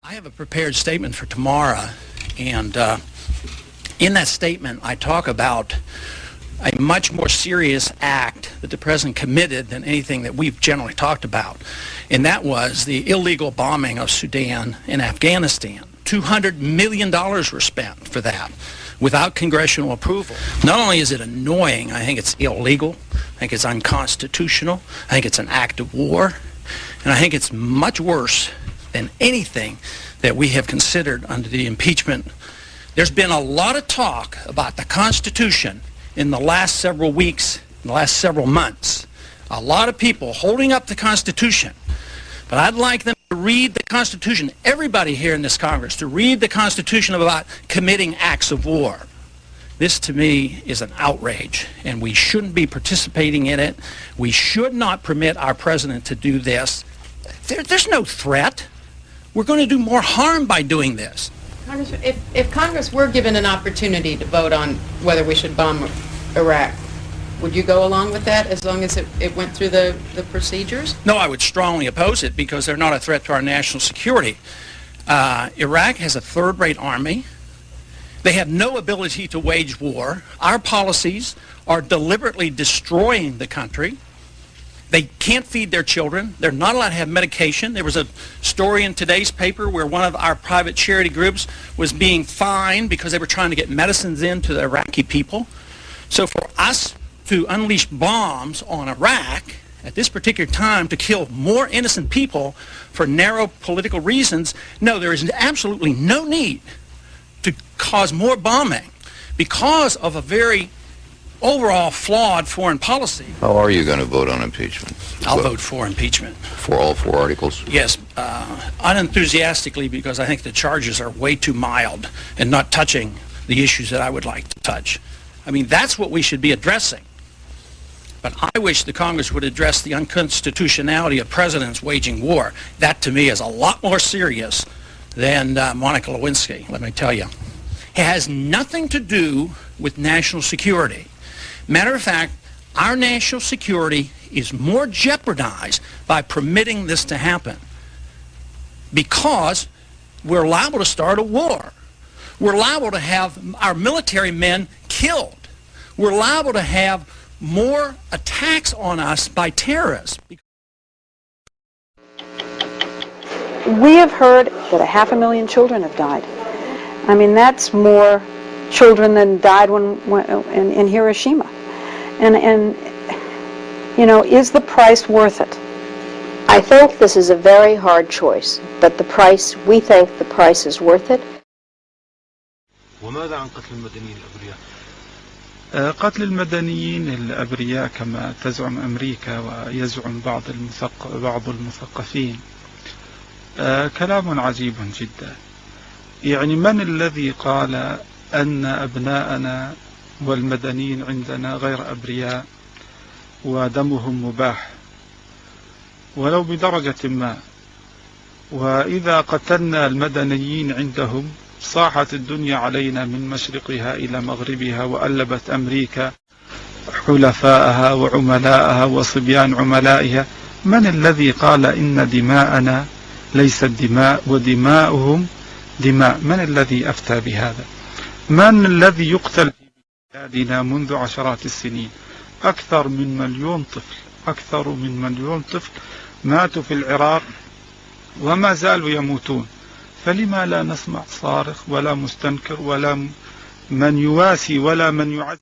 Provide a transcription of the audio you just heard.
I have a prepared statement for tomorrow, and in that statement I talk about a much more serious act that the President committed than anything that we've generally talked about, and that was the illegal bombing of Sudan and Afghanistan. $200 million were spent for that without congressional approval. Not only is it annoying, I think it's illegal, I think it's unconstitutional, I think it's an act of war, and I think it's much worse than anything that we have considered under the impeachment. There's been a lot of talk about the Constitution in the last several weeks, in the last several months. A lot of people holding up the Constitution. But I'd like them to read the Constitution, everybody here in this Congress, to read the Constitution about committing acts of war. This, to me, is an outrage, and we shouldn't be participating in it. We should not permit our President to do this. There's no threat. We're going to do more harm by doing this. Congressman, if Congress were given an opportunity to vote on whether we should bomb Iraq, would you go along with that as long as it went through the procedures? No, I would strongly oppose it because they're not a threat to our national security. Iraq has a third-rate army. They have no ability to wage war. Our policies are deliberately destroying the country. They can't feed their children. They're not allowed to have medication. There was a story in today's paper where one of our private charity groups was being fined because they were trying to get medicines into the Iraqi people. So for us to unleash bombs on Iraq at this particular time to kill more innocent people for narrow political reasons, no, there is absolutely no need to cause more bombing because of a very overall flawed foreign policy. How are you going to vote on impeachment? I'll vote for impeachment. For all 4 articles? Yes, unenthusiastically, because I think the charges are way too mild and not touching the issues that I would like to touch. I mean, that's what we should be addressing. But I wish the Congress would address the unconstitutionality of presidents waging war. That, to me, is a lot more serious than Monica Lewinsky, let me tell you. It has nothing to do with national security. Matter of fact, our national security is more jeopardized by permitting this to happen because we're liable to start a war. We're liable to have our military men killed. We're liable to have more attacks on us by terrorists. We have heard that 500,000 children have died. I mean, that's more children than died in Hiroshima. And you know, is the price worth it? I think this is a very hard choice, but we think the price is worth it. وماذا عن قتل المدنيين الأبرياء؟ قتل المدنيين الأبرياء كما تزعم أمريكا ويزعم بعض المثقفين كلام عجيب جدا. يعني من الذي قال أن أبناءنا والمدنيين عندنا غير أبرياء ودمهم مباح ولو بدرجة ما؟ وإذا قتلنا المدنيين عندهم صاحت الدنيا علينا من مشرقها إلى مغربها وألبت أمريكا حلفائها وعملائها وصبيان عملائها. من الذي قال إن دماءنا ليست دماء ودماؤهم دماء؟ من الذي أفتى بهذا؟ من الذي يقتل في بلادنا منذ عشرات السنين؟ أكثر من مليون طفل ماتوا في العراق وما زالوا يموتون. فلما لا نسمع صارخ ولا مستنكر ولا من يواسي ولا من يعز